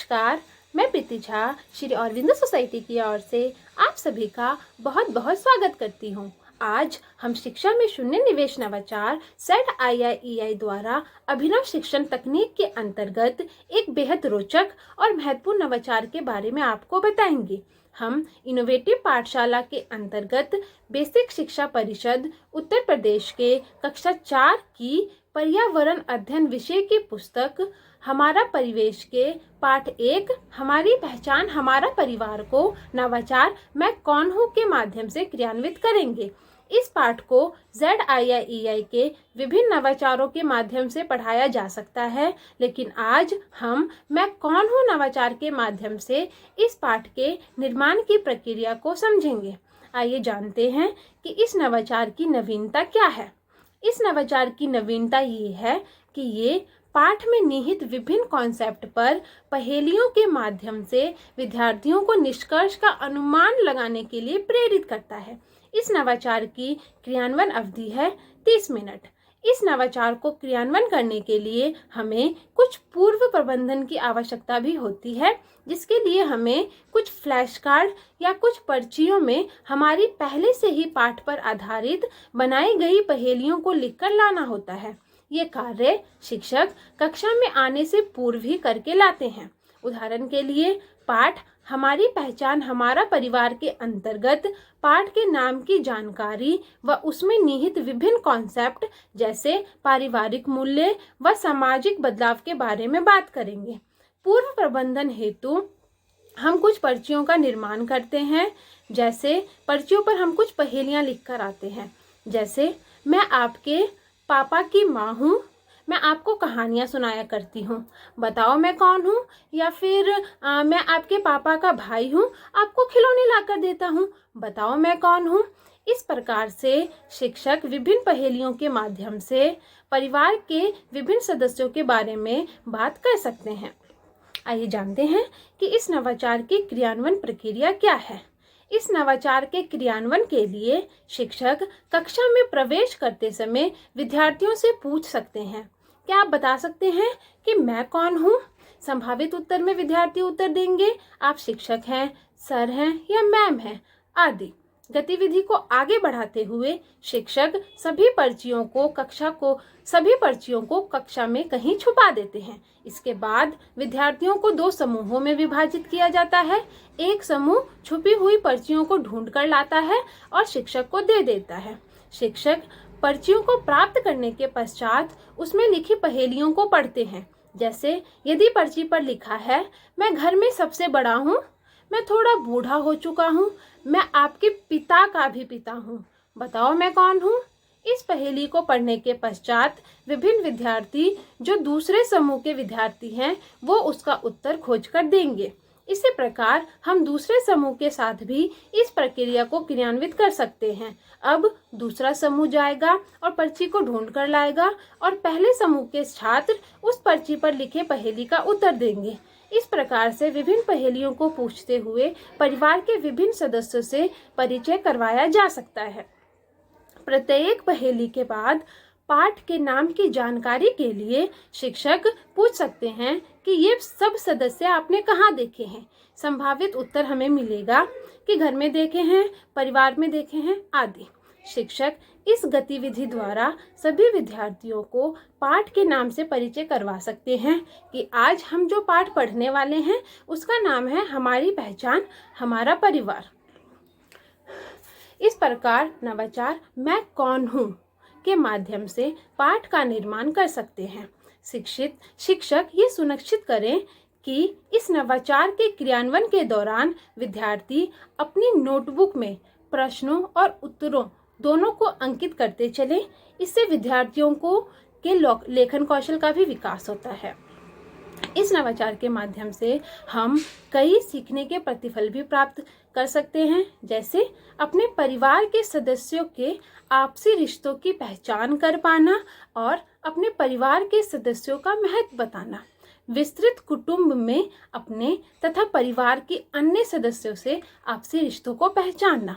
नमस्कार, मैं प्रीति झा श्री अरविंदो सोसाइटी की ओर से आप सभी का बहुत बहुत स्वागत करती हूँ। आज हम शिक्षा में शून्य निवेश नवाचार सेट IIEI द्वारा अभिनव शिक्षण तकनीक के अंतर्गत एक बेहद रोचक और महत्वपूर्ण नवाचार के बारे में आपको बताएंगे। हम इनोवेटिव पाठशाला के अंतर्गत बेसिक शिक्षा परिषद उत्तर प्रदेश के कक्षा 4 की पर्यावरण अध्ययन विषय की पुस्तक हमारा परिवेश के पाठ 1 हमारी पहचान हमारा परिवार को नवाचार मैं कौन हूँ के माध्यम से क्रियान्वित करेंगे। इस पाठ को ZIIEI के विभिन्न नवाचारों के माध्यम से पढ़ाया जा सकता है, लेकिन आज हम मैं कौन हूँ नवाचार के माध्यम से इस पाठ के निर्माण की प्रक्रिया को समझेंगे। आइए जानते हैं कि इस नवाचार की नवीनता क्या है। इस नवाचार की नवीनता ये है कि ये पाठ में निहित विभिन्न कॉन्सेप्ट पर पहेलियों के माध्यम से विद्यार्थियों को निष्कर्ष का अनुमान लगाने के लिए प्रेरित करता है। इस नवाचार की क्रियान्वयन अवधि है 30 मिनट। इस नवाचार को क्रियान्वयन करने के लिए हमें कुछ पूर्व प्रबंधन की आवश्यकता भी होती है, जिसके लिए हमें कुछ फ्लैश कार्ड या कुछ पर्चियों में हमारी पहले से ही पाठ पर आधारित बनाई गई पहेलियों को लिखकर लाना होता है। ये कार्य शिक्षक कक्षा में आने से पूर्व ही करके लाते हैं। उदाहरण के लिए पाठ हमारी पहचान हमारा परिवार के अंतर्गत पाठ के नाम की जानकारी व उसमें निहित विभिन्न कॉन्सेप्ट जैसे पारिवारिक मूल्य व सामाजिक बदलाव के बारे में बात करेंगे। पूर्व प्रबंधन हेतु हम कुछ पर्चियों का निर्माण करते हैं। जैसे पर्चियों पर हम कुछ पहेलियां लिखकर आते हैं, जैसे मैं आपके पापा की माँ हूँ, मैं आपको कहानियाँ सुनाया करती हूँ, बताओ मैं कौन हूँ। या फिर मैं आपके पापा का भाई हूँ, आपको खिलौने लाकर देता हूँ, बताओ मैं कौन हूँ। इस प्रकार से शिक्षक विभिन्न पहेलियों के माध्यम से परिवार के विभिन्न सदस्यों के बारे में बात कर सकते हैं। आइए जानते हैं कि इस नवाचार की क्रियान्वयन प्रक्रिया क्या है। इस नवाचार के क्रियान्वयन के लिए शिक्षक कक्षा में प्रवेश करते समय विद्यार्थियों से पूछ सकते हैं, क्या आप बता सकते हैं कि मैं कौन हूँ। संभावित उत्तर में विद्यार्थी उत्तर देंगे, आप शिक्षक हैं, सर हैं या मैम हैं आदि। गतिविधि को आगे बढ़ाते हुए शिक्षक सभी पर्चियों को कक्षा में कहीं छुपा देते हैं। इसके बाद विद्यार्थियों को 2 समूहों में विभाजित किया जाता है। एक समूह छुपी हुई पर्चियों को ढूंढ कर लाता है और शिक्षक को दे देता है। शिक्षक पर्चियों को प्राप्त करने के पश्चात उसमें लिखी पहेलियों को पढ़ते हैं। जैसे यदि पर्ची पर लिखा है, मैं घर में सबसे बड़ा हूँ, मैं थोड़ा बूढ़ा हो चुका हूँ, मैं आपके पिता का भी पिता हूँ, बताओ मैं कौन हूँ। इस पहेली को पढ़ने के पश्चात विभिन्न विद्यार्थी जो दूसरे समूह के विद्यार्थी हैं वो उसका उत्तर खोज कर देंगे। इसी प्रकार हम दूसरे समूह के साथ भी इस प्रक्रिया को क्रियान्वित कर सकते हैं। अब दूसरा समूह जाएगा और पर्ची को ढूंढ कर लाएगा और पहले समूह के छात्र उस पर्ची पर लिखे पहेली का उत्तर देंगे। इस प्रकार से विभिन्न पहेलियों को पूछते हुए परिवार के विभिन्न सदस्यों से परिचय करवाया जा सकता है। प्रत्येक पहेली के बाद पाठ के नाम की जानकारी के लिए शिक्षक पूछ सकते हैं कि ये सब सदस्य आपने कहाँ देखे हैं। संभावित उत्तर हमें मिलेगा कि घर में देखे हैं, परिवार में देखे हैं आदि। शिक्षक इस गतिविधि द्वारा सभी विद्यार्थियों को पाठ के नाम से परिचय करवा सकते हैं कि आज हम जो पाठ पढ़ने वाले हैं उसका नाम है हमारी पहचान हमारा परिवार। इस प्रकार नवाचार मैं कौन हूँ के माध्यम से पाठ का निर्माण कर सकते हैं। शिक्षक ये सुनिश्चित करें कि इस नवाचार के क्रियान्वयन के दौरान विद्यार्थी अपनी नोटबुक में प्रश्नों और उत्तरों दोनों को अंकित करते चलें। इससे विद्यार्थियों के लेखन कौशल का भी विकास होता है। इस नवाचार के माध्यम से हम कई सीखने के प्रतिफल भी प्राप्त कर सकते हैं, जैसे अपने परिवार के सदस्यों के आपसी रिश्तों की पहचान कर पाना और अपने परिवार के सदस्यों का महत्व बताना, विस्तृत कुटुंब में अपने तथा परिवार के अन्य सदस्यों से आपसी रिश्तों को पहचानना,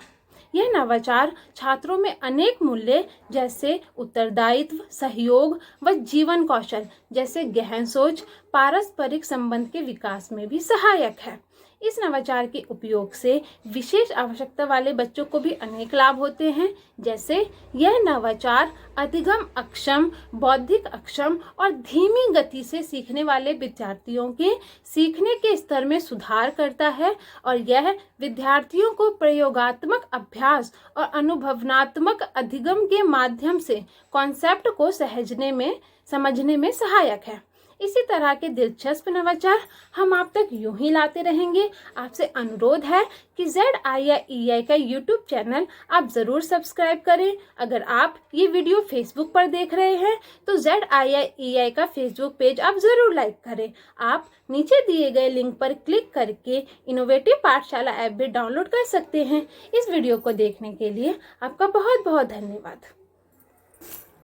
यह नवाचार छात्रों में अनेक मूल्य जैसे उत्तरदायित्व, सहयोग व जीवन कौशल जैसे गहन सोच, पारस्परिक संबंध के विकास में भी सहायक है। इस नवाचार के उपयोग से विशेष आवश्यकता वाले बच्चों को भी अनेक लाभ होते हैं, जैसे यह नवाचार अधिगम अक्षम, बौद्धिक अक्षम और धीमी गति से सीखने वाले विद्यार्थियों के सीखने के स्तर में सुधार करता है और यह विद्यार्थियों को प्रयोगात्मक अभ्यास और अनुभवनात्मक अधिगम के माध्यम से कॉन्सेप्ट को समझने में सहायक है। इसी तरह के दिलचस्प नवाचार हम आप तक यूं ही लाते रहेंगे। आपसे अनुरोध है कि ZIIEI का YouTube चैनल आप ज़रूर सब्सक्राइब करें। अगर आप ये वीडियो फेसबुक पर देख रहे हैं तो ZIIEI का फेसबुक पेज आप ज़रूर लाइक करें। आप नीचे दिए गए लिंक पर क्लिक करके इनोवेटिव पाठशाला ऐप भी डाउनलोड कर सकते हैं। इस वीडियो को देखने के लिए आपका बहुत बहुत धन्यवाद।